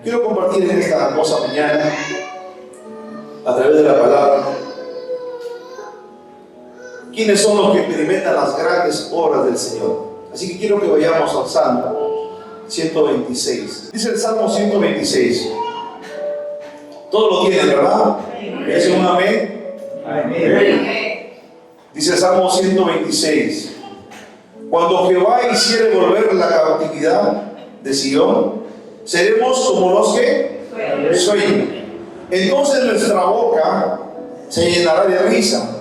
Quiero compartir en esta hermosa mañana, a través de la palabra, quiénes son los que experimentan las grandes obras del Señor. Así que quiero que vayamos al Salmo 126. Dice el Salmo 126. Todos lo tienen, ¿verdad? ¿Es un amén? Amén. Dice el Salmo 126. Cuando Jehová hiciere volver la cautividad de Sion, seremos como los que sueñan. Entonces nuestra boca se llenará de risa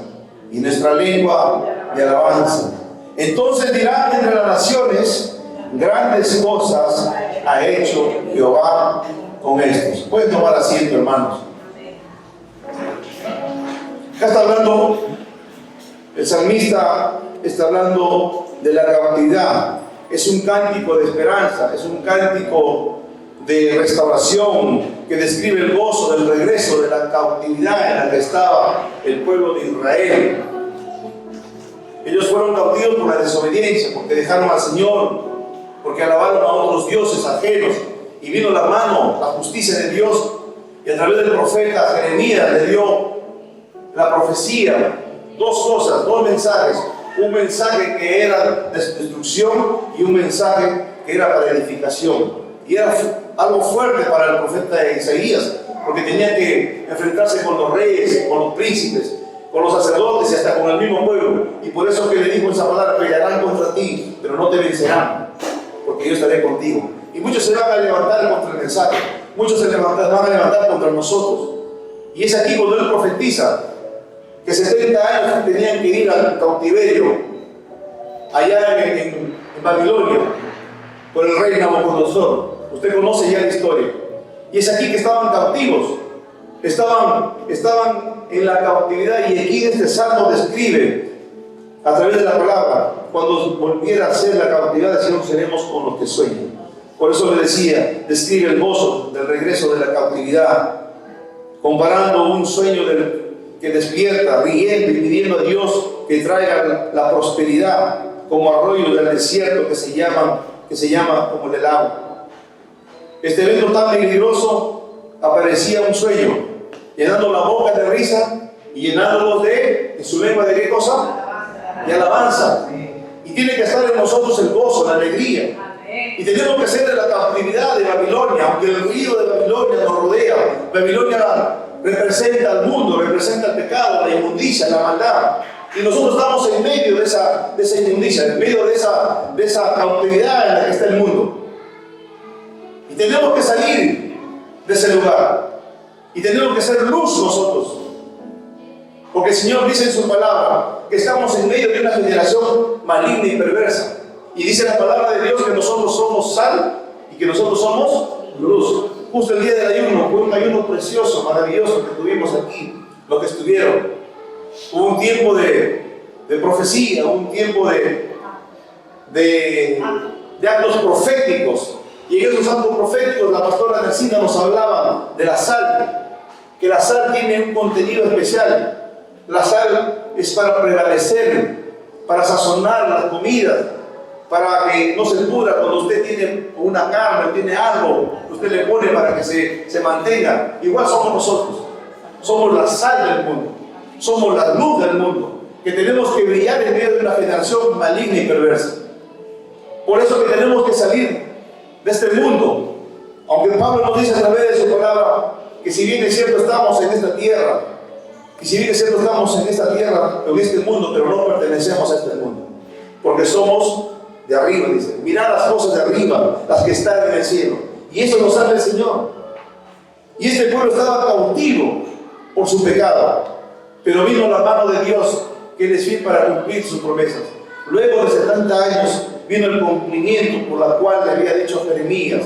y nuestra lengua de alabanza. Entonces dirán entre las naciones, grandes cosas ha hecho Jehová con estos. Pueden tomar asiento, hermanos. Acá está hablando, el salmista está hablando de la cautividad. Es un cántico de esperanza, es un cántico de restauración que describe el gozo del regreso de la cautividad en la que estaba el pueblo de Israel. Ellos fueron cautivos por la desobediencia, porque dejaron al Señor, porque alabaron a otros dioses ajenos, y vino la mano, la justicia de Dios, y a través del profeta Jeremías le dio la profecía, dos cosas, dos mensajes: un mensaje que era de destrucción y un mensaje que era para edificación. Y era algo fuerte para el profeta Isaías, porque tenía que enfrentarse con los reyes, con los príncipes, con los sacerdotes y hasta con el mismo pueblo. Y por eso que le dijo esa palabra: pelearán contra ti, pero no te vencerán, porque yo estaré contigo. Y muchos se van a levantar contra el mensaje, muchos se van a levantar contra nosotros. Y es aquí cuando él profetiza que 70 años tenían que ir al cautiverio allá en Babilonia por el rey Nabucodonosor. Usted conoce ya la historia. Y es aquí que estaban cautivos, estaban en la cautividad. Y aquí este salmo describe a través de la palabra: cuando volviera a ser la cautividad de Sion, seremos con los que sueñan. Por eso le decía, describe el gozo del regreso de la cautividad, comparando un sueño que despierta, riendo y pidiendo a Dios que traiga la prosperidad, como arroyos del desierto que se llama como el agua. Este evento tan peligroso aparecía un sueño, llenando la boca de risa y llenándolos en su lengua de ¿qué cosa? De alabanza. Y tiene que estar en nosotros el gozo, la alegría. Y tenemos que ser de la cautividad de Babilonia, aunque el río de Babilonia nos rodea. Babilonia representa al mundo, representa el pecado, la inmundicia, la maldad. Y nosotros estamos en medio de esa inmundicia, en medio de esa cautividad en la que está el mundo. Y tenemos que salir de ese lugar. Y tenemos que ser luz nosotros. Porque el Señor dice en su palabra que estamos en medio de una generación maligna y perversa. Y dice la palabra de Dios que nosotros somos sal y que nosotros somos luz. Justo el día del ayuno, fue un ayuno precioso, maravilloso que tuvimos aquí, los que estuvieron. Hubo un tiempo de profecía, un tiempo de actos proféticos. Y en esos actos proféticos la pastora Nercina nos hablaba de la sal, que la sal tiene un contenido especial. La sal es para prevalecer, para sazonar las comidas, para que no se pudra. Cuando usted tiene una carne, tiene algo, usted le pone para que se mantenga. Igual somos nosotros, somos la sal del mundo, somos la luz del mundo, que tenemos que brillar en medio de una generación maligna y perversa. Por eso que tenemos que salir de este mundo, aunque Pablo nos dice a través de su palabra que si bien es cierto estamos en esta tierra, y si bien es cierto estamos en esta tierra, en este mundo, pero no pertenecemos a este mundo, porque somos de arriba, dice. Mirad las cosas de arriba, las que están en el cielo. Y eso nos habla el Señor. Y este pueblo estaba cautivo por su pecado, pero vino la mano de Dios, que Él es fiel para cumplir sus promesas. Luego de 70 años vino el cumplimiento por la cual le había dicho Jeremías.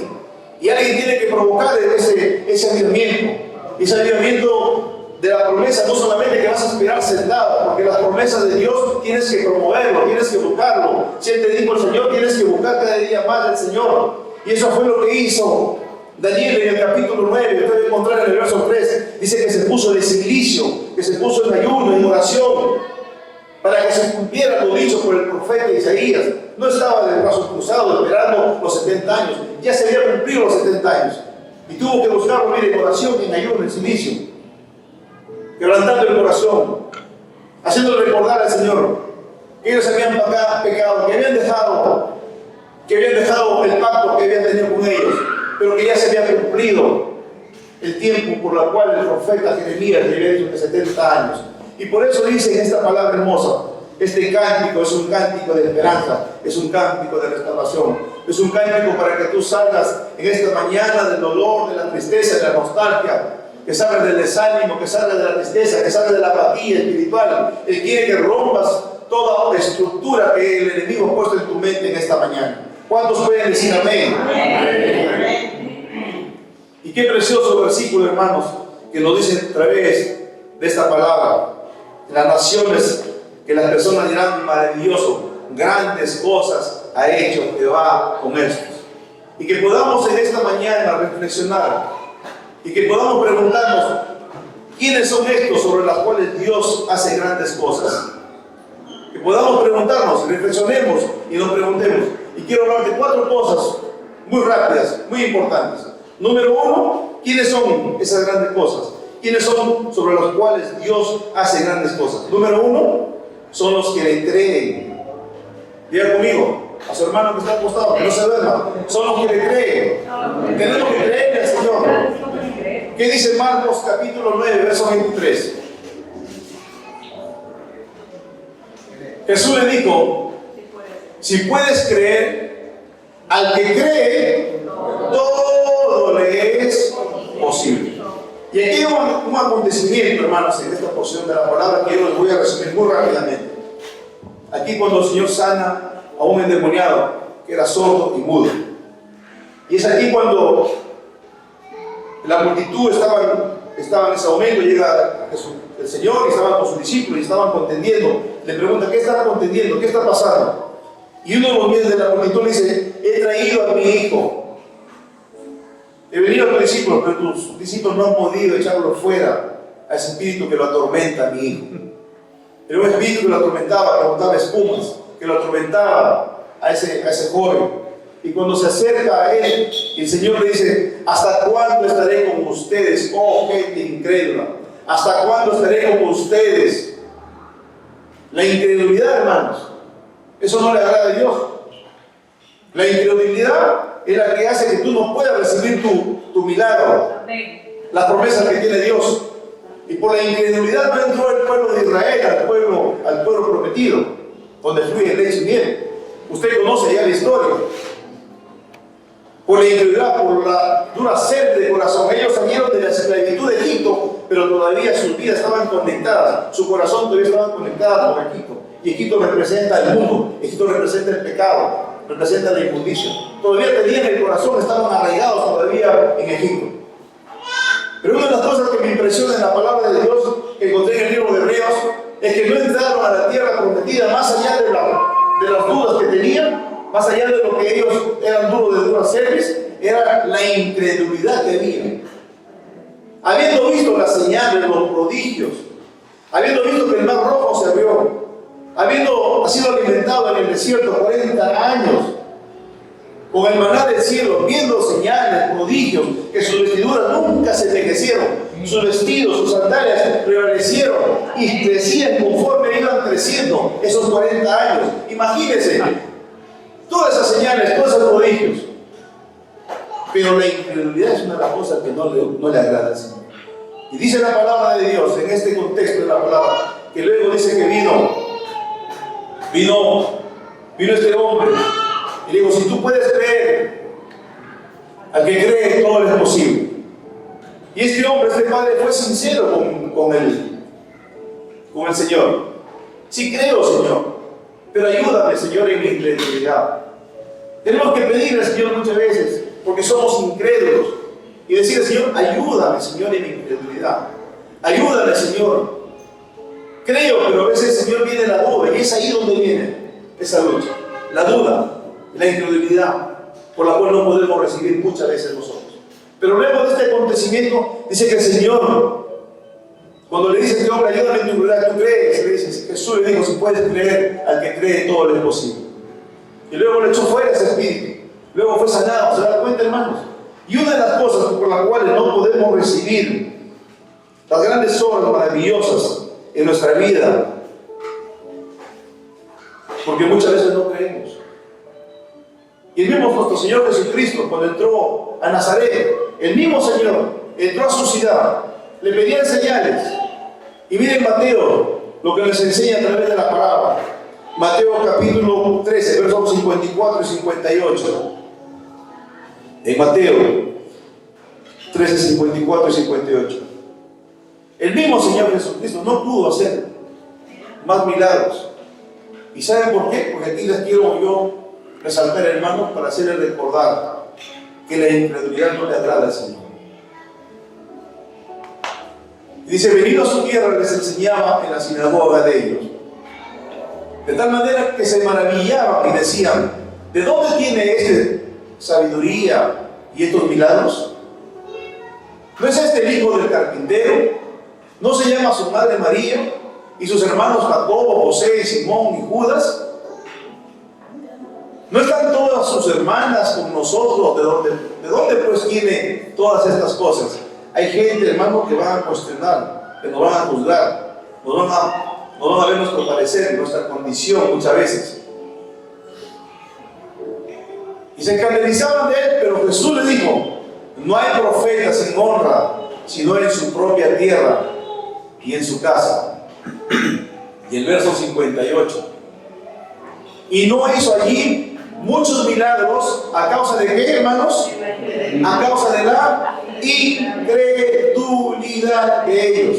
Y alguien tiene que provocar ese avivamiento. Ese avivamiento de la promesa, no solamente que vas a esperar sentado, porque las promesas de Dios tienes que promoverlo, tienes que buscarlo. Si Él te dijo el Señor, tienes que buscar cada día más al Señor. Y eso fue lo que hizo Daniel en el capítulo 9. Usted va a encontrar en el verso 3, dice que se puso de silicio, que se puso en ayuno, en oración, para que se cumpliera lo dicho por el profeta Isaías. No estaba de brazos cruzados esperando los 70 años, ya se habían cumplido los 70 años. Y tuvo que buscarlo, mire, en oración, en ayuno, en silicio, quebrantando el corazón, haciéndole recordar al Señor que ellos habían pecado, que habían dejado el pacto que habían tenido con ellos, pero que ya se había cumplido el tiempo por la cual el profeta Jeremías le había dicho que 70 años. Y por eso dice en esta palabra hermosa, este cántico es un cántico de esperanza, es un cántico de restauración, es un cántico para que tú salgas en esta mañana del dolor, de la tristeza, de la nostalgia, que salgas del desánimo, que salgas de la tristeza, que salgas de la apatía espiritual. Él quiere que rompas toda estructura que el enemigo ha puesto en tu mente en esta mañana. ¿Cuántos pueden decir amén? Amén. Y qué precioso versículo, hermanos, que nos dice a través de esta palabra. Las naciones, que las personas dirán, maravilloso, grandes cosas ha hecho Jehová con estos. Y que podamos en esta mañana reflexionar y que podamos preguntarnos, ¿quiénes son estos sobre las cuales Dios hace grandes cosas? Que podamos preguntarnos, reflexionemos y nos preguntemos. Y quiero hablar de 4 cosas muy rápidas, muy importantes. Número 1, ¿quiénes son esas grandes cosas? ¿Quiénes son sobre los cuales Dios hace grandes cosas? Número 1, son los que le creen. Diga conmigo, a su hermano que está acostado, que no se duerma. Son los que le creen. Tenemos que creer al Señor. ¿Qué dice Marcos capítulo 9, verso 23? Jesús le dijo, si puedes creer, al que cree, todo le es posible. Y aquí hay un acontecimiento, hermanos, en esta porción de la palabra que yo les voy a resumir muy rápidamente. Aquí cuando el Señor sana a un endemoniado que era sordo y mudo. Y es aquí cuando la multitud estaba en ese momento, llega el Señor y estaban con sus discípulos y estaban contendiendo. Le pregunta, ¿qué están contendiendo? ¿Qué está pasando? Y uno de los miembros de la multitud le dice, he traído a mi hijo. He venido a tus discípulos, pero tus discípulos no han podido echarlo fuera a ese espíritu que lo atormenta a mi hijo. Era un espíritu que lo atormentaba, que botaba espumas, que lo atormentaba a ese joven. Y cuando se acerca a él, el Señor le dice, ¿hasta cuándo estaré con ustedes, oh gente incrédula? ¿Hasta cuándo estaré con ustedes? La incredulidad, hermanos, eso no le agrada a Dios. La incredulidad es la que hace que tú no puedas recibir tu milagro, las promesas que tiene Dios. Y por la incredulidad no entró el pueblo de Israel al pueblo prometido, donde fluye leche y miel. Usted conoce ya la historia. Por la incredulidad, por la dura sed de corazón, ellos salieron de la esclavitud de Egipto, pero todavía sus vidas estaban conectadas, su corazón todavía estaba conectado con Egipto. Y Egipto representa el mundo, Egipto representa el pecado, representa la inmundicia. Todavía tenían el corazón, estaban arraigados todavía en Egipto. Pero una de las cosas que me impresiona en la palabra de Dios que encontré en el libro de Hebreos es que no entraron a la tierra prometida más allá de las dudas que tenían, más allá de lo que ellos eran duros de duras series, era la incredulidad que había. Habiendo visto las señales, los prodigios, habiendo visto que el mar rojo se abrió, habiendo sido alimentado en el desierto 40 años, con el maná del cielo, viendo señales, prodigios, que sus vestiduras nunca se envejecieron, sus vestidos, sus sandalias prevalecieron y crecían conforme iban creciendo esos 40 años. Imagínense, todas esas señales, todos esos prodigios. Pero la incredulidad es una de las cosas que no le agrada al Señor. Y dice la palabra de Dios, en este contexto de la palabra, que luego dice que vino este hombre. Y digo, si tú puedes creer, al que cree todo es posible. Y este hombre, este padre, fue sincero con el Señor. Sí creo, Señor, pero ayúdame, Señor, en mi incredulidad. Tenemos que pedirle al Señor muchas veces, porque somos incrédulos, y decirle, Señor, ayúdame, Señor, en mi incredulidad. Ayúdame, Señor. Creo, pero a veces, Señor, viene la duda, y es ahí donde viene esa lucha. La duda, la incredulidad, por la cual no podemos recibir muchas veces nosotros. Pero luego de este acontecimiento, dice que el Señor, cuando le dice a este hombre, ayúdame en tu incredulidad, ¿tú crees? Le dice, Jesús le dijo, si puedes creer, al que cree todo es posible. Y luego le echó fuera ese espíritu. Luego fue sanado. ¿Se dan cuenta, hermanos? Y una de las cosas por las cuales no podemos recibir las grandes obras maravillosas en nuestra vida, porque muchas veces no creemos. Y el mismo nuestro Señor Jesucristo, cuando entró a Nazaret, el mismo Señor entró a su ciudad, le pedían señales. Y miren Mateo, lo que les enseña a través de la palabra. Mateo capítulo 13, versos 54 y 58. En Mateo 13, 54 y 58. El mismo Señor Jesucristo no pudo hacer más milagros. ¿Y saben por qué? Porque aquí les quiero yo resaltar, hermanos, para hacerles recordar que la incredulidad no le agrada al Señor. Y dice, venido a su tierra les enseñaba en la sinagoga de ellos, de tal manera que se maravillaban y decían, ¿de dónde tiene este sabiduría y estos milagros? ¿No es este el hijo del carpintero? ¿No se llama su madre María y sus hermanos Jacobo, José, Simón y Judas? ¿No están todas sus hermanas con nosotros? ¿De dónde pues tiene todas estas cosas? Hay gente, hermano, que van a cuestionar, que nos van a juzgar, nos van a ver nuestro parecer, nuestra condición muchas veces. Y se escandalizaban de él, pero Jesús les dijo, no hay profeta sin honra, sino en su propia tierra y en su casa. Y el verso 58. Y no hizo allí muchos milagros, ¿a causa de qué, hermanos? A causa de la incredulidad de ellos.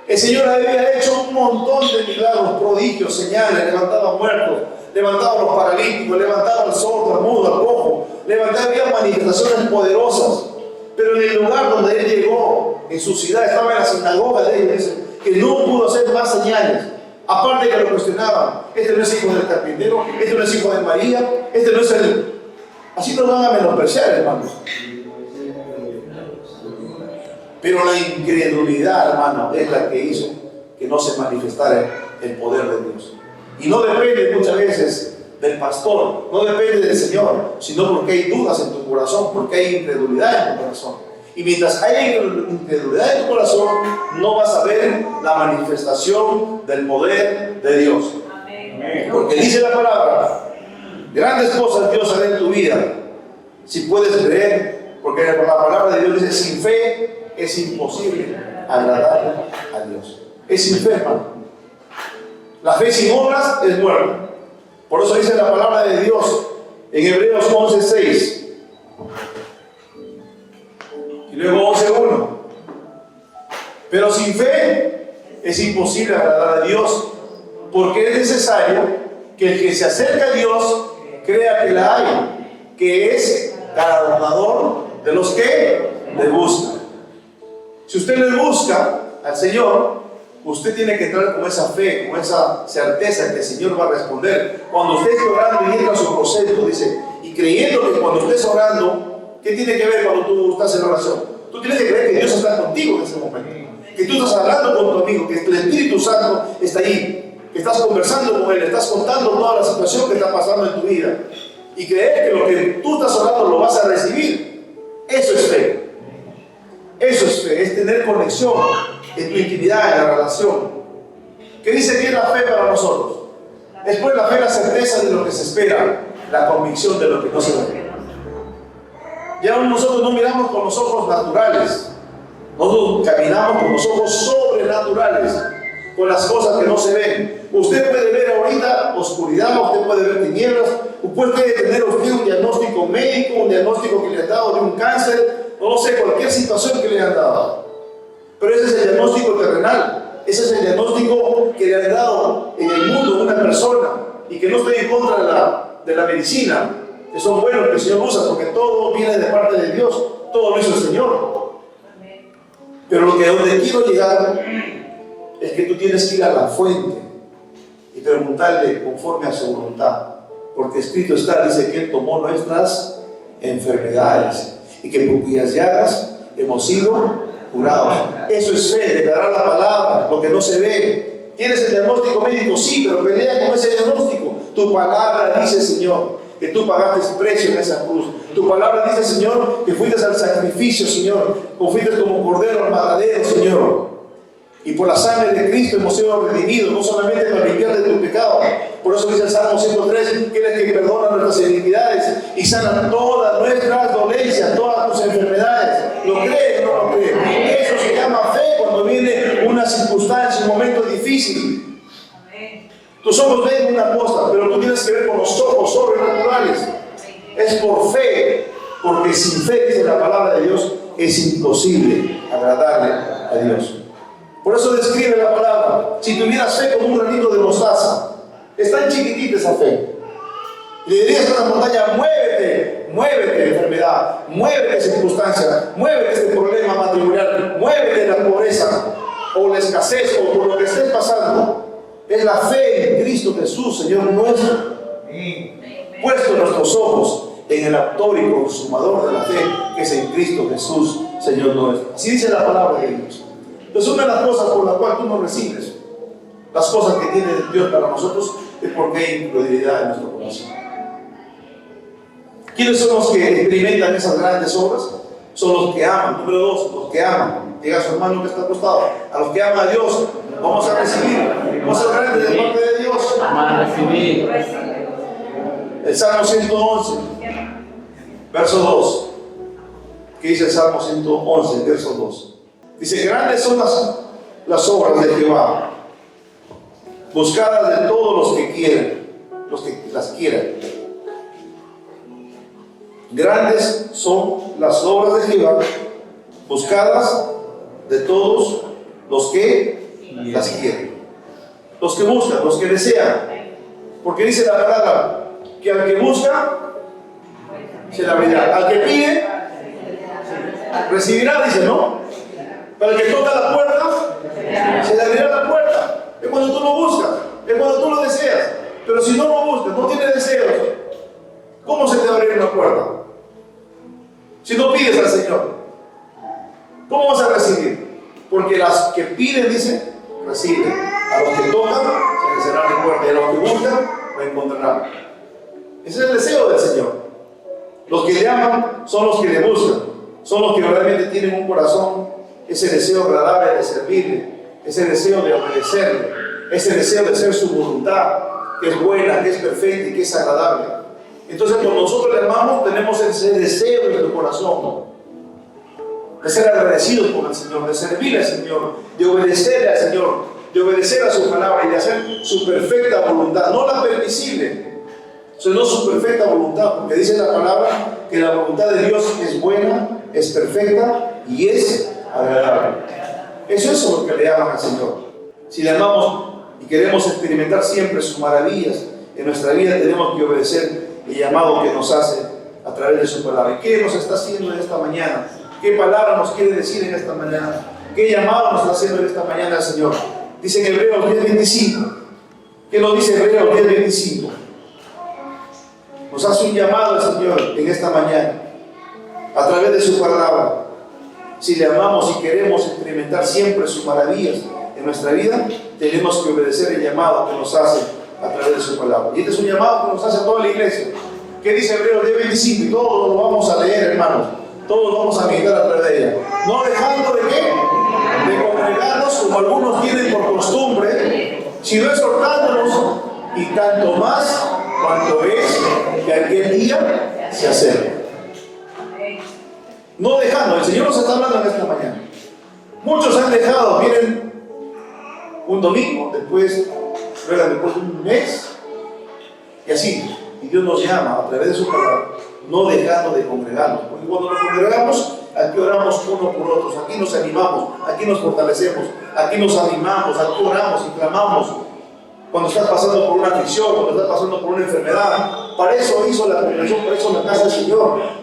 El Señor había hecho un montón de milagros, prodigios, señales, levantaba muertos, levantaba a los paralíticos, levantaba al sordo, al mudo, al cojo, había manifestaciones poderosas. Pero en el lugar donde él llegó, en su ciudad, estaba en la sinagoga de ellos, dice que no pudo hacer más señales. Aparte que lo cuestionaban, este no es hijo del carpintero, este no es hijo de María, este no es el... Así nos van a menospreciar, hermanos. Pero la incredulidad, hermano, es la que hizo que no se manifestara el poder de Dios. Y no depende muchas veces del pastor, no depende del Señor, sino porque hay dudas en tu corazón, porque hay incredulidad en tu corazón. Y mientras haya incredulidad en tu corazón, no vas a ver la manifestación del poder de Dios. Amén. Porque dice la palabra, grandes cosas Dios hará en tu vida, si puedes creer, porque la palabra de Dios dice, sin fe es imposible agradar a Dios. Es sin fe, hermano. La fe sin obras es muerta. Por eso dice la palabra de Dios en Hebreos 11:6. Y luego 11:1. Pero sin fe es imposible agradar a Dios, porque es necesario que el que se acerca a Dios crea que la hay, que es galardonador de los que le buscan. Si usted le busca al Señor, usted tiene que entrar con esa fe, con esa certeza que el Señor va a responder. Cuando usted esté orando y entra a su proceso, dice, y creyendo que cuando estés orando, ¿qué tiene que ver cuando tú estás en oración? Tú tienes que creer que Dios está contigo en ese momento, que tú estás hablando con tu amigo, que el Espíritu Santo está ahí, que estás conversando con Él, estás contando toda la situación que está pasando en tu vida, y creer que lo que tú estás orando lo vas a recibir. Eso es fe. Eso es fe, es tener conexión en tu intimidad, en la relación. ¿Qué dice que es la fe para nosotros? Después la fe, la certeza de lo que se espera, la convicción de lo que no se ve. Ya nosotros no miramos con los ojos naturales, nosotros caminamos con los ojos sobrenaturales, con las cosas que no se ven. Usted puede ver ahorita oscuridad, usted puede ver tinieblas, usted puede tener usted un diagnóstico médico, un diagnóstico que le han dado de un cáncer, no sé, cualquier situación que le han dado. Pero ese es el diagnóstico terrenal, ese es el diagnóstico que le han dado en el mundo a una persona, y que no estoy en contra de la medicina, que son buenos, que el Señor usa, porque todo viene de parte de Dios, todo lo hizo el Señor. Pero donde quiero llegar es que tú tienes que ir a la fuente y preguntarle conforme a su voluntad, porque escrito está, dice que Él tomó nuestras enfermedades y que por cuyas llagas hemos sido curados. Eso es fe, declarar la palabra, lo que no se ve. ¿Tienes el diagnóstico médico? Sí, pero pelea con ese diagnóstico. Tu palabra dice, Señor, que tú pagaste precio en esa cruz. Tu palabra dice, Señor, que fuiste al sacrificio, Señor, o fuiste como cordero al matadero, Señor. Y por la sangre de Cristo hemos sido redimidos, no solamente para limpiar de tu pecado. Por eso dice el Salmo 103, que eres quien perdona nuestras iniquidades y sana todas nuestras dolencias, todas tus enfermedades. ¿Lo crees o no lo crees? Eso se llama fe cuando viene una circunstancia, un momento difícil. Tus ojos ven una cosa, pero tú tienes que ver con los ojos sobrenaturales. Es por fe, porque sin fe, dice la palabra de Dios, es imposible agradarle a Dios. Por eso describe la palabra, si tuvieras fe como un granito de mostaza, es tan chiquitita esa fe. Le dirías a la montaña, muévete, muévete enfermedad, muévete circunstancia, muévete este problema matrimonial, muévete la pobreza o la escasez o por lo que estés pasando. Es la fe en Cristo Jesús, Señor nuestro. Puesto nuestros ojos en el autor y consumador de la fe, que es en Cristo Jesús, Señor nuestro. Así dice la palabra de Dios. Entonces, una de las cosas por las cuales tú no recibes las cosas que tiene Dios para nosotros es porque hay incredulidad en nuestro corazón. ¿Quiénes son los que experimentan esas grandes obras? Son los que aman. Número 2, los que aman. Diga a su hermano que está acostado. A los que aman a Dios, vamos a recibir cosas grandes de parte de Dios. Vamos a recibir. El Salmo 111, verso 2. ¿Qué dice el Salmo 111, verso 2? Dice, grandes son las obras de Jehová, buscadas de todos los que quieren, los que las quieran. Grandes son las obras de Jehová, buscadas de todos los que las quieren. Los que buscan, los que desean. Porque dice la palabra que al que busca, se le abrirá. Al que pide, recibirá, dice, ¿no? Para el que toca la puerta, se le abrirá la puerta. Es cuando tú lo buscas, es cuando tú lo deseas. Pero si no lo buscas, no tienes deseos, ¿cómo se te va a abrir una puerta? Si no pides al Señor, ¿cómo vas a recibir? Porque las que piden, dice, reciben. A los que tocan, se les cerrará la puerta. Y a los que buscan, lo encontrarán. Ese es el deseo del Señor. Los que le aman son los que le buscan. Son los que realmente tienen un corazón, ese deseo agradable de servirle, ese deseo de obedecerle, ese deseo de hacer su voluntad, que es buena, que es perfecta y que es agradable. Entonces, cuando nosotros le amamos, tenemos ese deseo en nuestro corazón de ser agradecidos con el Señor, de servirle al Señor, de obedecerle al Señor, de obedecer a su palabra y de hacer su perfecta voluntad, no la permisible, sino su perfecta voluntad, porque dice la palabra que la voluntad de Dios es buena, es perfecta y es agradable. Eso es lo que le aman al Señor. Si le amamos y queremos experimentar siempre sus maravillas en nuestra vida, tenemos que obedecer el llamado que nos hace a través de su palabra. ¿Y qué nos está haciendo en esta mañana? ¿Qué palabra nos quiere decir en esta mañana? ¿Qué llamado nos está haciendo en esta mañana el Señor? Dice en Hebreos 10:25. ¿Qué nos dice Hebreos 10:25? Nos hace un llamado el Señor en esta mañana a través de su palabra. Si le amamos y queremos experimentar siempre sus maravillas en nuestra vida, tenemos que obedecer el llamado que nos hace a través de su palabra. Y este es un llamado que nos hace a toda la iglesia. ¿Qué dice Hebreos 10:25? Y todos lo vamos a leer, hermanos. Todos vamos a meditar a través de ella. No dejando de qué? De congregarnos como algunos tienen por costumbre, sino exhortándonos, y tanto más cuanto es que aquel día se acerca. No dejando, el Señor nos está hablando en esta mañana. Muchos han dejado, vienen un domingo, después de un mes, y así. Y Dios nos llama a través de su palabra, no dejando de congregarnos. Porque cuando nos congregamos, aquí oramos uno por otros, aquí nos animamos, aquí nos fortalecemos, aquí nos animamos, aquí oramos y clamamos. Cuando estás pasando por una aflicción, cuando estás pasando por una enfermedad, para eso hizo la congregación, para eso la casa del Señor.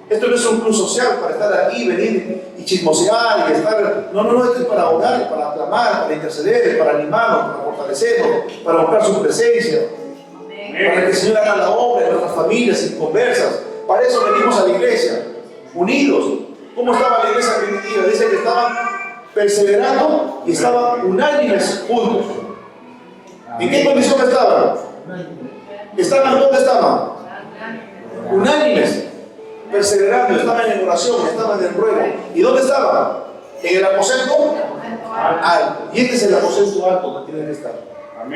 Esto no es un club social para estar aquí, venir y chismosear y estar. No, esto es para orar, para clamar, para interceder, para animarnos, para fortalecernos, para buscar su presencia, para que el Señor haga la obra en nuestras familias y conversas. Para eso venimos a la iglesia, unidos. ¿Cómo estaba la iglesia primitiva? Dice que estaban perseverando y estaban unánimes juntos. ¿En qué condición estaban? ¿Estaban dónde estaban? Unánimes, perseverando, estaban en oración, estaban en ruego. ¿Y dónde estaban? En el aposento alto. Y este es el aposento alto donde tienes que estar.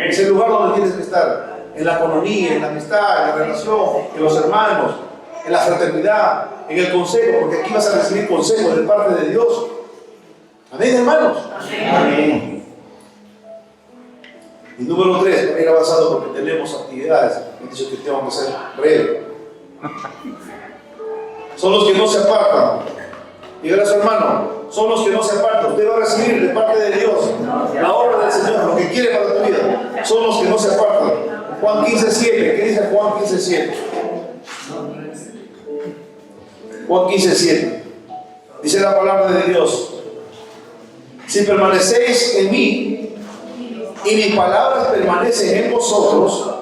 Es el lugar donde tienes que estar. En la economía, en la amistad, en la relación, en los hermanos, en la fraternidad, en el consejo, porque aquí vas a recibir consejos de parte de Dios. Amén, hermanos. Amén. Y número 3, para ir avanzando porque tenemos actividades. Me han dicho que tengo que ser breve. Son los que no se apartan. Dígale a su hermano, son los que no se apartan. Usted va a recibir de parte de Dios la obra del Señor, lo que quiere para tu vida. Son los que no se apartan. Juan 15:7. ¿Qué dice Juan 15:7? Juan 15:7. Dice la palabra de Dios: si permanecéis en mí y mis palabras permanecen en vosotros,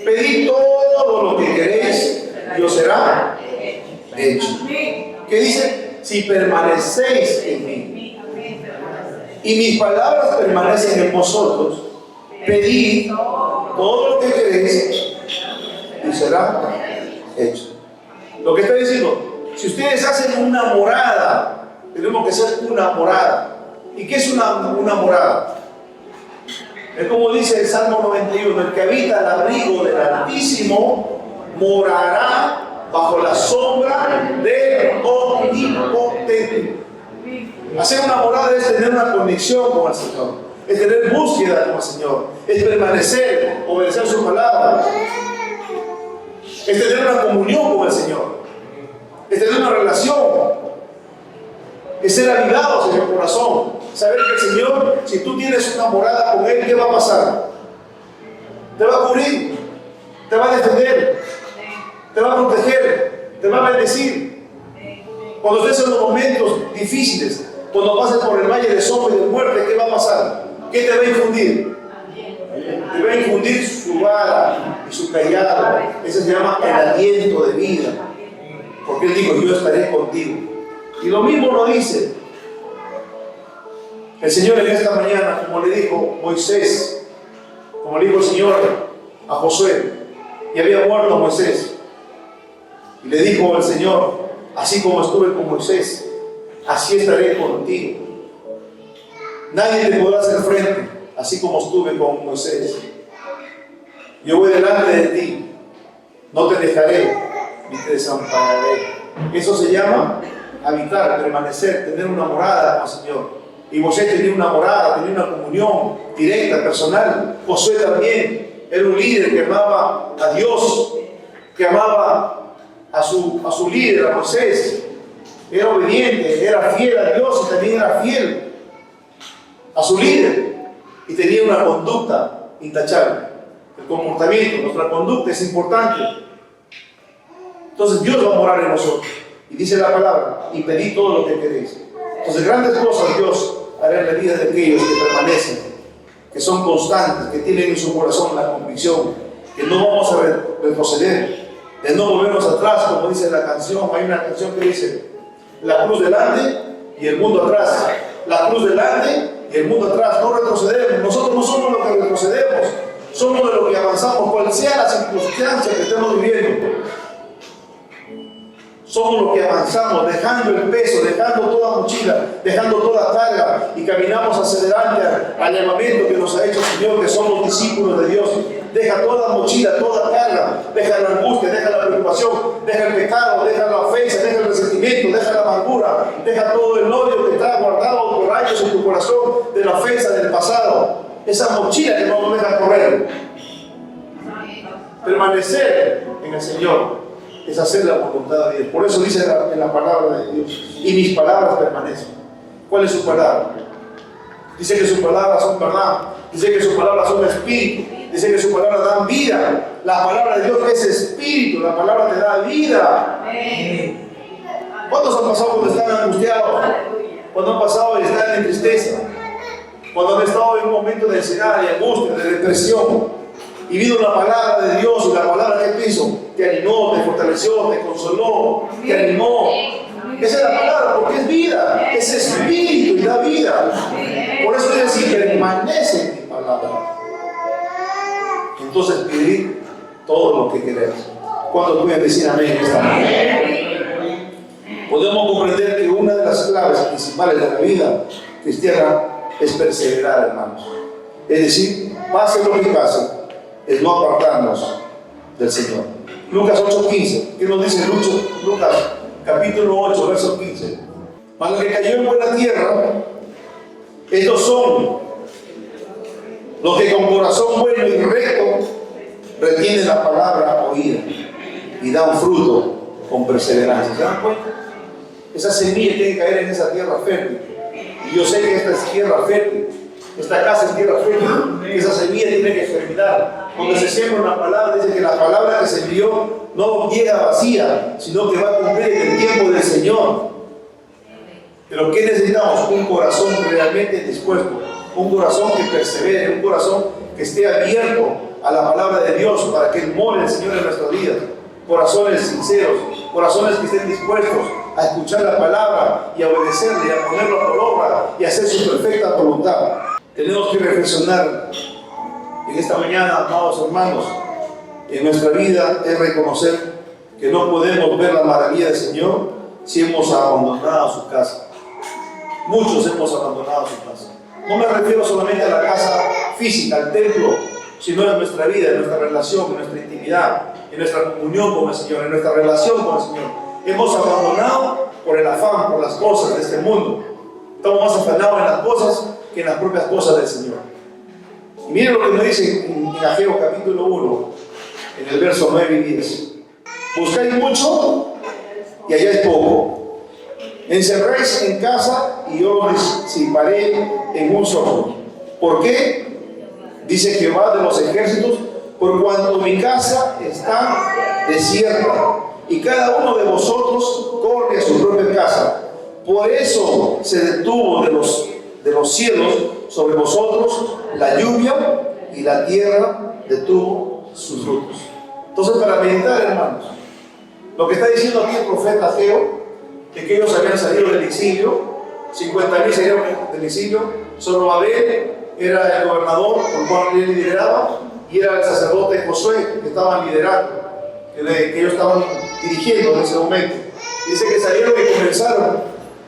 pedid todo lo que queréis y os será hecho. ¿Qué dice? Si permanecéis en mí y mis palabras permanecen en vosotros, pedid todo lo que queréis y será hecho. Lo que está diciendo, si ustedes hacen una morada, tenemos que hacer una morada. ¿Y qué es una morada? Es como dice el Salmo 91, el que habita al abrigo del Altísimo morará bajo la sombra del Omnipotente. Hacer una morada es tener una conexión con el Señor, es tener búsqueda con el Señor, es permanecer, obedecer su palabra, es tener una comunión con el Señor, es tener una relación, es ser avivados en el corazón, saber que el Señor, si tú tienes una morada con Él, ¿qué va a pasar? Te va a cubrir, te va a defender, te va a proteger, te va a bendecir. Cuando estés en los momentos difíciles, cuando pases por el valle de sombra y de muerte, ¿qué va a pasar? ¿Qué te va a infundir? Te va a infundir su vara y su callado. Eso se llama el aliento de vida. Porque Él dijo, yo estaré contigo. Y lo mismo lo dice el Señor en esta mañana, como le dijo Moisés, como le dijo el Señor a Josué, y había muerto Moisés. Y le dijo el Señor, así como estuve con Moisés, así estaré contigo. Nadie te podrá hacer frente, así como estuve con Moisés. Yo voy delante de ti, no te dejaré ni te desampararé. Eso se llama habitar, permanecer, tener una morada con el Señor. Y Moisés tenía una morada, tenía una comunión directa, personal. Josué también era un líder que amaba a Dios, que amaba a su líder, a Moisés. Era obediente, era fiel a Dios y también era fiel a su líder. Y tenía una conducta intachable. El comportamiento, nuestra conducta es importante. Entonces Dios va a morar en nosotros. Y dice la palabra, y pedid todo lo que queréis. Entonces grandes cosas Dios hará en la vida de aquellos que permanecen, que son constantes, que tienen en su corazón la convicción, que no vamos a retroceder, de no volvernos atrás, como dice la canción. Hay una canción que dice, la cruz delante y el mundo atrás. La cruz delante y el mundo atrás. No retrocedemos. Nosotros no somos los que retrocedemos, somos de los que avanzamos, cual sea la circunstancia que estemos viviendo. Somos los que avanzamos, dejando el peso, dejando toda mochila, dejando toda carga y caminamos hacia adelante al llamamiento que nos ha hecho el Señor, que somos discípulos de Dios. Deja toda mochila, toda carga, deja la angustia, deja la preocupación, deja el pecado, deja la ofensa, deja el resentimiento, deja la amargura, deja todo el odio que está guardado por años en tu corazón de la ofensa del pasado. Esa mochila que no nos deja correr. Permanecer en el Señor es hacer la voluntad de Dios. Por eso dice en la palabra de Dios, y mis palabras permanecen. ¿Cuál es su palabra? Dice que sus palabras son verdad, dice que sus palabras son espíritu, dice que sus palabras dan vida. La palabra de Dios es espíritu, la palabra te da vida. ¿Cuántos han pasado cuando están angustiados? Cuando han pasado y están en tristeza, cuando han estado en un momento de ansiedad, de angustia, de depresión, y vino la palabra de Dios, y la palabra que te hizo, te animó, te fortaleció, te consoló, te animó. Esa es la palabra, porque es vida, es espíritu y da vida. Por eso es decir, permanece en mi palabra. Entonces pedid todo lo que queréis. ¿Cuántos pueden decir amén esta mañana? Podemos comprender que una de las claves principales de la vida cristiana es perseverar, hermanos. Es decir, pase lo que pase, es no apartarnos del Señor. Lucas 8:15, ¿qué nos dice Lucas capítulo 8, verso 15? Mas lo que cayó en buena tierra, estos son los que con corazón bueno y recto retienen la palabra oída y dan fruto con perseverancia. ¿Se dan cuenta? Esa semilla tiene que caer en esa tierra fértil. Y yo sé que esta es tierra fértil. Esta casa es tierra fértil. Esa semilla tiene que germinar. Cuando se siembra una palabra, dice que la palabra que se envió no llega vacía, sino que va a cumplir en el tiempo del Señor. Pero ¿qué necesitamos? Un corazón realmente dispuesto. Un corazón que persevere. Un corazón que esté abierto a la palabra de Dios para que more el Señor en nuestras vidas. Corazones sinceros. Corazones que estén dispuestos a escuchar la palabra y a obedecerle y a ponerlo por obra y a hacer su perfecta voluntad. Tenemos que reflexionar en esta mañana, amados hermanos, en nuestra vida es reconocer que no podemos ver la maravilla del Señor si hemos abandonado su casa. Muchos hemos abandonado su casa. No me refiero solamente a la casa física, al templo, sino en nuestra vida, en nuestra relación, en nuestra intimidad, en nuestra comunión con el Señor, en nuestra relación con el Señor. Hemos abandonado por el afán, por las cosas de este mundo. Estamos más afanados en las cosas que en las propias cosas del Señor. Y miren lo que nos dice en Ageo capítulo 1, en el verso 9 y 10. Buscáis mucho y halláis poco. Encerráis en casa y yo os disiparé en un soplo. ¿Por qué? Dice Jehová de los ejércitos, por cuanto mi casa está desierta y cada uno de vosotros corre a su propia casa. Por eso se detuvo de los cielos sobre vosotros la lluvia y la tierra detuvo sus frutos. Entonces, para meditar, hermanos, lo que está diciendo aquí el profeta Ageo, que ellos habían salido del exilio, 50.000 salieron del exilio, Zorobabel era el gobernador por cual él lideraba, y era el sacerdote Josué que estaban liderando, que ellos estaban dirigiendo en ese momento. Dice que salieron y comenzaron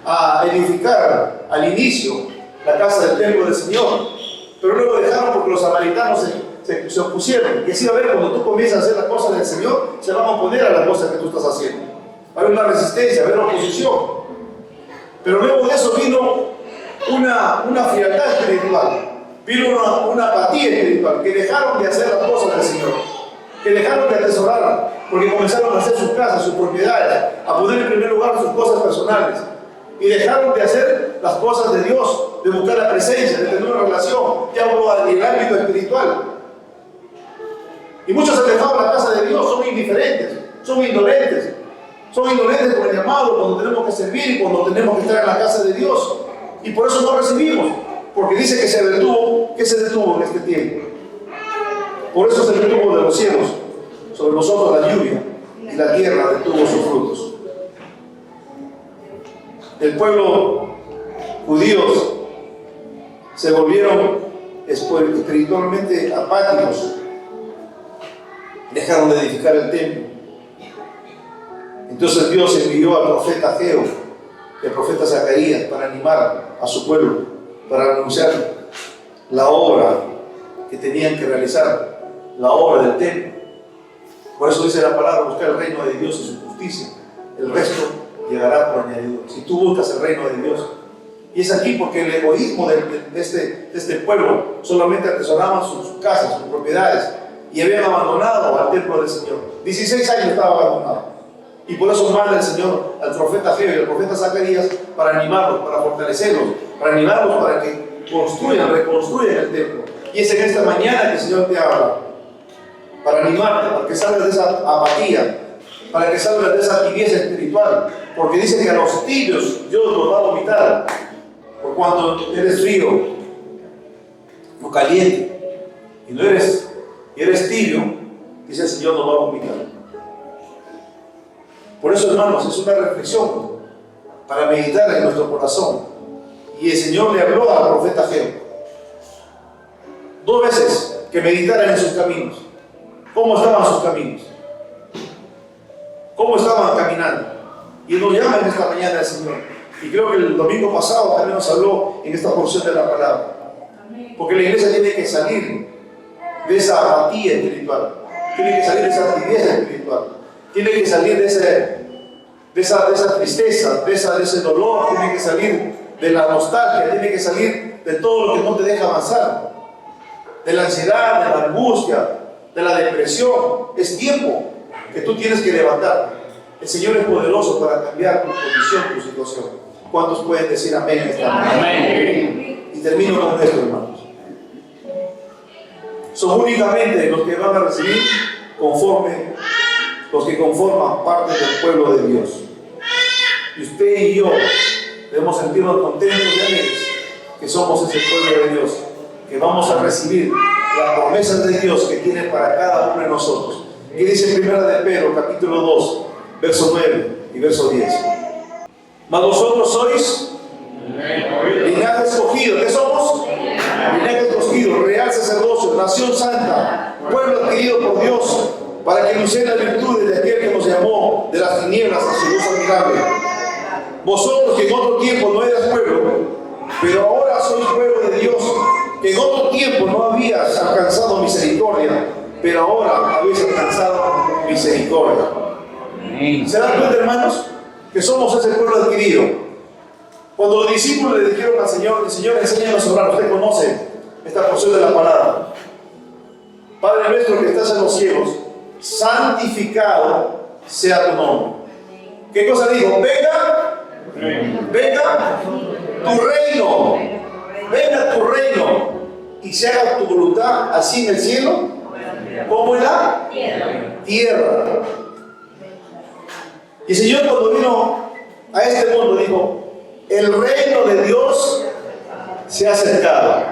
a edificar al inicio la casa del templo del Señor, pero luego dejaron porque los samaritanos se opusieron. Y así va a ver, cuando tú comienzas a hacer las cosas del Señor, se van a oponer a las cosas que tú estás haciendo. Va a haber una resistencia, va a haber una oposición. Pero luego de eso vino una frialdad espiritual, vino una apatía espiritual, que dejaron de hacer las cosas del Señor, que dejaron de atesorar, porque comenzaron a hacer sus casas, sus propiedades, a poner en primer lugar sus cosas personales, y dejaron de hacer las cosas de Dios, de buscar la presencia, de tener una relación, ya hablo en el ámbito espiritual. Y muchos alejados de la casa de Dios son indiferentes, son indolentes por el llamado, cuando tenemos que servir y cuando tenemos que estar en la casa de Dios. Y por eso no recibimos, porque dice que se detuvo. ¿Qué se detuvo en este tiempo? Por eso se detuvo de los cielos sobre nosotros la lluvia y la tierra detuvo sus frutos. El pueblo judíos se volvieron espiritualmente apáticos, dejaron de edificar el templo. Entonces Dios envió al profeta Ageo y al profeta Zacarías para animar a su pueblo, para anunciar la obra que tenían que realizar, la obra del templo. Por eso dice la palabra: buscar el reino de Dios y su justicia, el resto llegará por añadidura. Si tú buscas el reino de Dios. Y es aquí porque el egoísmo de este pueblo solamente atesoraban sus casas, sus propiedades, y habían abandonado al templo del Señor. 16 años estaba abandonado. Y por eso manda el Señor al profeta Ageo y al profeta Zacarías para animarlos, para fortalecerlos, para animarlos para que reconstruyan el templo. Y es en esta mañana que el Señor te habla, para animarte, para que salgas de esa apatía, para que salgas de esa tibieza espiritual, porque dice que a los tibios Dios los va a vomitar. Por cuanto eres frío, no caliente, y eres tibio, dice el Señor, nos va a vomitar. Por eso, hermanos, es una reflexión para meditar en nuestro corazón. Y el Señor le habló al profeta Ageo 2 veces que meditaran en sus caminos. ¿Cómo estaban sus caminos? cómo estaban caminando. Y nos llama en esta mañana el Señor. Y creo que el domingo pasado también nos habló en esta porción de la palabra. Porque la iglesia tiene que salir de esa apatía espiritual, tiene que salir de esa tibieza espiritual, tiene que salir de esa tristeza, de ese dolor, tiene que salir de la nostalgia, tiene que salir de todo lo que no te deja avanzar, de la ansiedad, de la angustia, de la depresión. Es tiempo que tú tienes que levantar. El Señor es poderoso para cambiar tu condición, tu situación. ¿Cuántos pueden decir amén esta mañana? Amén. Y termino con esto, hermanos. Son únicamente los que van a recibir conforme los que conforman parte del pueblo de Dios. Y usted y yo debemos sentirnos contentos y alegres que somos ese pueblo de Dios, que vamos a recibir las promesas de Dios que tiene para cada uno de nosotros. ¿Qué dice en 1 de Pedro, capítulo 2, verso 9 y verso 10? Mas vosotros sois linaje escogido. ¿Qué somos? Linaje escogido, real sacerdocio, nación santa, pueblo adquirido por Dios, para que anuncien las virtudes de aquel que nos llamó de las tinieblas a su luz admirable. Vosotros que en otro tiempo no eras pueblo, pero ahora sois pueblo de Dios, que en otro tiempo no habías alcanzado misericordia, pero ahora habéis alcanzado misericordia. ¿Se dan cuenta, hermanos, que somos ese pueblo adquirido? Cuando los discípulos le dijeron al Señor, Señor, enséñanos a orar, usted conoce esta porción de la palabra. Padre nuestro que estás en los cielos, santificado sea tu nombre. ¿Qué cosa dijo? Venga tu reino, venga tu reino, y se haga tu voluntad, así en el cielo como en la tierra. Y el Señor, cuando vino a este mundo, dijo: el reino de Dios se ha acercado.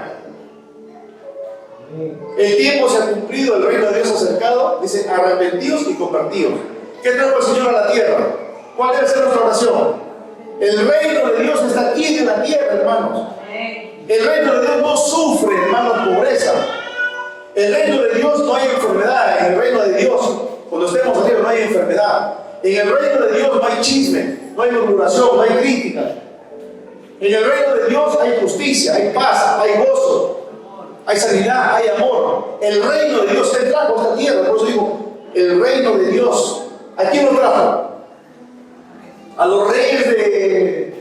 El tiempo se ha cumplido, el reino de Dios se ha acercado. Dice: arrepentidos y convertidos. ¿Qué trajo el Señor a la tierra? ¿Cuál debe ser nuestra oración? El reino de Dios está aquí en la tierra, hermanos. El reino de Dios no sufre, hermanos, pobreza. El reino de Dios no hay enfermedad. En el reino de Dios, cuando estemos arriba, no hay enfermedad. En el reino de Dios no hay chisme, no hay murmuración, no hay crítica. En el reino de Dios hay justicia, hay paz, hay gozo, hay sanidad, hay amor. El reino de Dios te trajo a esta tierra. Por eso digo, el reino de Dios. ¿A quién lo trajo? ¿A los reyes de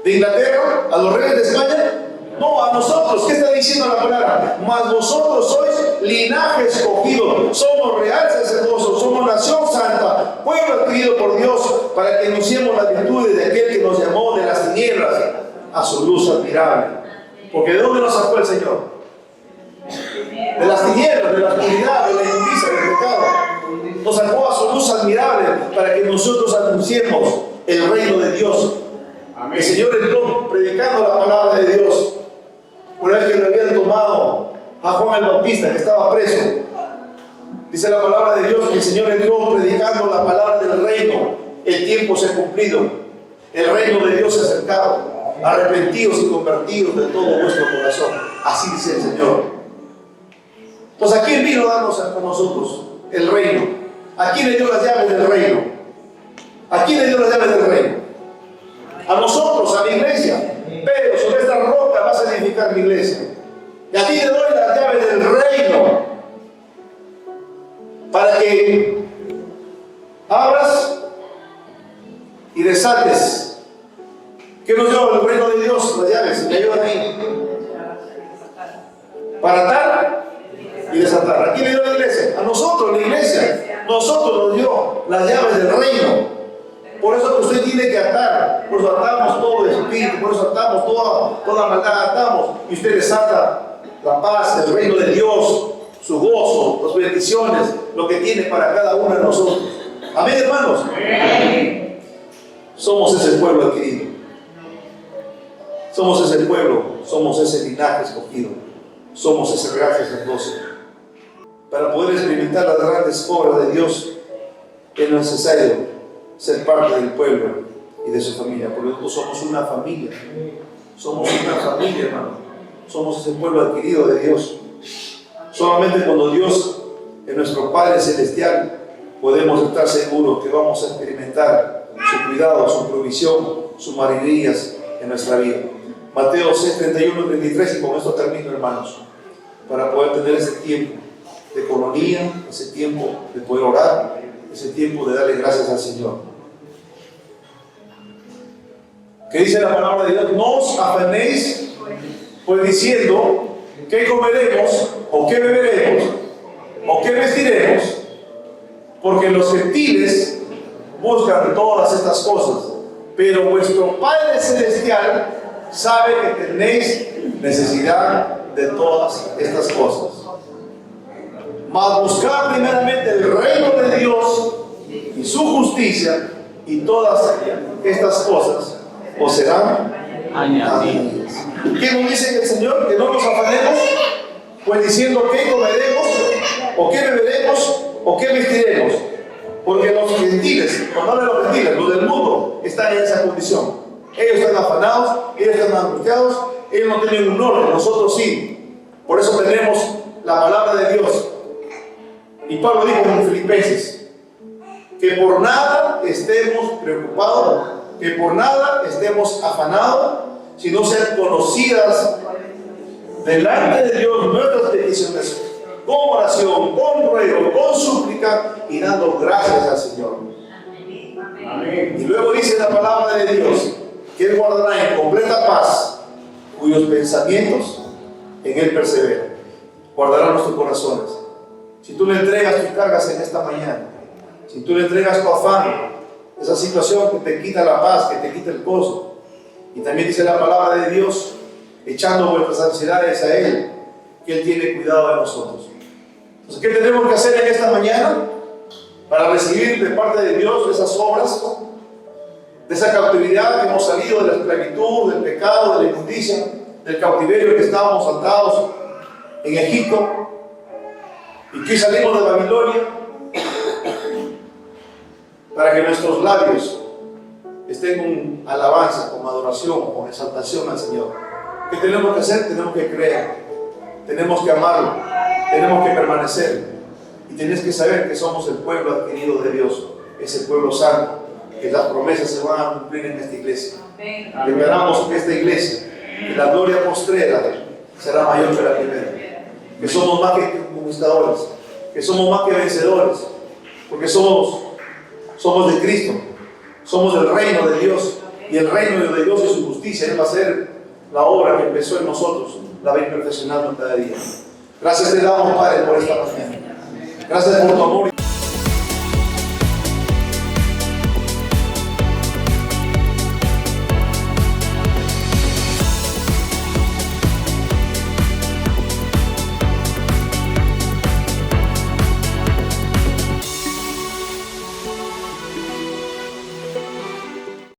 Inglaterra? ¿A los reyes de España? No, a nosotros. ¿Qué está diciendo la palabra? Mas vosotros sois linaje escogido, somos real sacerdocio, somos nación santa, pueblo adquirido por Dios, para que anunciemos las virtudes de aquel que nos llamó de las tinieblas a su luz admirable. Porque ¿de dónde nos sacó el Señor? De las tinieblas, de la oscuridad, de la inmundicia, del pecado. Nos sacó a su luz admirable para que nosotros anunciemos el reino de Dios. Amén. El Señor entró predicando la palabra de Dios. Una vez que lo habían tomado a Juan el Bautista, que estaba preso, dice la palabra de Dios que el Señor entró predicando la palabra del reino. El tiempo se ha cumplido, el reino de Dios se ha acercado. Arrepentidos y convertidos de todo vuestro corazón. Así dice el Señor. Entonces, ¿a quién vino a darnos a nosotros el reino? ¿A quién le dio las llaves del reino? ¿A quién le dio las llaves del reino? A nosotros, a la iglesia. Pero sobre esta roca vas a edificar mi iglesia. Y a ti te doy las llaves del reino, para que abras y desates. ¿Qué nos dio el reino de Dios? Las llaves, me ayudan ahí. Para atar y desatar. ¿A quién le dio la iglesia? A nosotros, la iglesia. Nosotros nos dio las llaves del reino. Por eso usted tiene que atar. Por eso atamos todo el espíritu, por eso atamos toda maldad, atamos. Y usted desata la paz, el reino de Dios, su gozo, las bendiciones, lo que tiene para cada uno de nosotros. Amén, hermanos. Amén. Somos ese pueblo adquirido. Somos ese pueblo, somos ese linaje escogido. Somos ese real sacerdocio. Para poder experimentar las grandes obras de Dios, es necesario ser parte del pueblo y de su familia. Por lo tanto, somos una familia. Somos una familia, hermano. Somos ese pueblo adquirido de Dios. Solamente cuando Dios, en nuestro Padre Celestial, podemos estar seguros que vamos a experimentar su cuidado, su provisión, sus maravillas en nuestra vida. Mateo 6, 31, 33, y con esto termino, hermanos, para poder tener ese tiempo de coronía, ese tiempo de poder orar, ese tiempo de darle gracias al Señor. ¿Qué dice la palabra de Dios? No os afanéis, pues diciendo, ¿qué comeremos? ¿O qué beberemos? ¿O qué vestiremos? Porque los gentiles buscan todas estas cosas, pero vuestro Padre Celestial sabe que tenéis necesidad de todas estas cosas. Mas buscad primeramente el reino de Dios y su justicia, y todas estas cosas os serán añadidas. ¿Qué nos dice el Señor? Que no nos afanemos, pues diciendo qué comeremos, o qué beberemos, o qué vestiremos. Porque los gentiles, cuando hablan de los gentiles, los del mundo, están en esa condición. Ellos están afanados, ellos están angustiados, ellos no tienen un orden, nosotros sí. Por eso tenemos la palabra de Dios. Y Pablo dijo en Filipenses, que por nada estemos preocupados, que por nada estemos afanados, sino ser conocidas delante de Dios nuestras peticiones, con oración, con ruego, con súplica y dando gracias al Señor. Amén. Y luego dice la palabra de Dios que Él guardará en completa paz cuyos pensamientos en Él perseveran. Guardará nuestros corazones. Si tú le entregas tus cargas en esta mañana, si tú le entregas tu afán, esa situación que te quita la paz, que te quita el gozo, y también dice la palabra de Dios, echando vuestras ansiedades a Él, que Él tiene cuidado de nosotros. Entonces, ¿qué tenemos que hacer en esta mañana para recibir de parte de Dios esas obras, de esa cautividad que hemos salido de la esclavitud, del pecado, de la inmundicia, del cautiverio que estábamos atados en Egipto, y que salimos de Babilonia, para que nuestros labios estén con alabanza, con adoración, con exaltación al Señor? ¿Qué tenemos que hacer? Tenemos que creer, tenemos que amarlo, tenemos que permanecer, y tienes que saber que somos el pueblo adquirido de Dios, es el pueblo santo, que las promesas se van a cumplir en esta iglesia. Declaramos que esta iglesia, que la gloria postrera será mayor que la primera, que somos más que conquistadores, que somos más que vencedores, porque somos de Cristo, somos del reino de Dios, y el reino de Dios y su justicia, Él va a hacer la obra que empezó en nosotros, la va a ir perfeccionando cada día. Gracias te damos, Padre, por esta mañana. Gracias por tu amor.